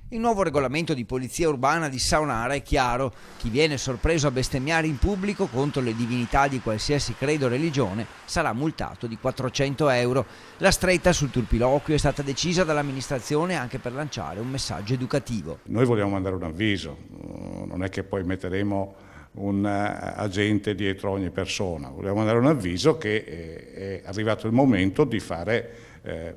Il nuovo regolamento di polizia urbana di Saonara è chiaro: chi viene sorpreso a bestemmiare in pubblico contro le divinità di qualsiasi credo o religione sarà multato di 400 euro. La stretta sul turpiloquio è stata decisa dall'amministrazione anche per lanciare un messaggio educativo. Noi vogliamo mandare un avviso, non è che poi metteremo un agente dietro ogni persona, vogliamo mandare un avviso che è arrivato il momento di fare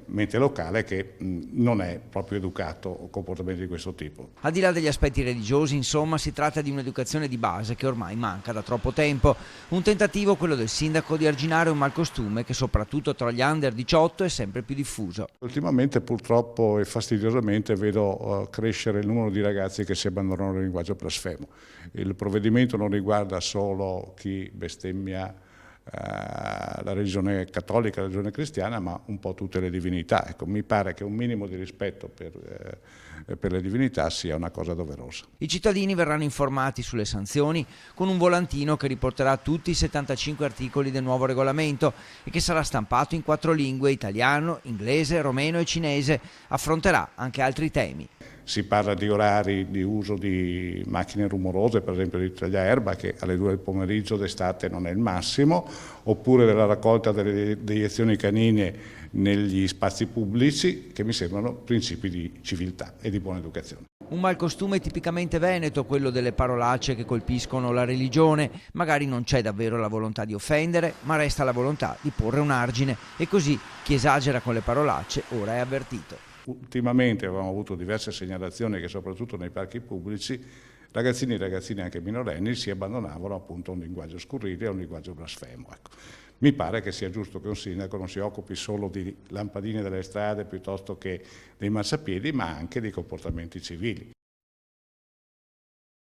mente locale che non è proprio educato a comportamenti di questo tipo. Al di là degli aspetti religiosi, insomma, si tratta di un'educazione di base che ormai manca da troppo tempo. Un tentativo, quello del sindaco, di arginare un malcostume che soprattutto tra gli under 18 è sempre più diffuso. Ultimamente purtroppo e fastidiosamente vedo crescere il numero di ragazzi che si abbandonano al linguaggio blasfemo. Il provvedimento non riguarda solo chi bestemmia la religione cattolica, la religione cristiana, ma un po' tutte le divinità. Ecco, mi pare che un minimo di rispetto per le divinità sia una cosa doverosa. I cittadini verranno informati sulle sanzioni con un volantino che riporterà tutti i 75 articoli del nuovo regolamento e che sarà stampato in 4 lingue: italiano, inglese, romeno e cinese. Affronterà anche altri temi. Si parla di orari di uso di macchine rumorose, per esempio di tagliaerba, che alle 2 del pomeriggio d'estate non è il massimo, oppure della raccolta delle deiezioni canine negli spazi pubblici, che mi sembrano principi di civiltà e di buona educazione. Un malcostume tipicamente veneto, quello delle parolacce che colpiscono la religione. Magari non c'è davvero la volontà di offendere, ma resta la volontà di porre un argine, e così chi esagera con le parolacce ora è avvertito. Ultimamente avevamo avuto diverse segnalazioni che soprattutto nei parchi pubblici ragazzini e ragazzine anche minorenni si abbandonavano appunto a un linguaggio scurrile, a un linguaggio blasfemo. Ecco. Mi pare che sia giusto che un sindaco non si occupi solo di lampadine delle strade piuttosto che dei marciapiedi, ma anche dei comportamenti civili.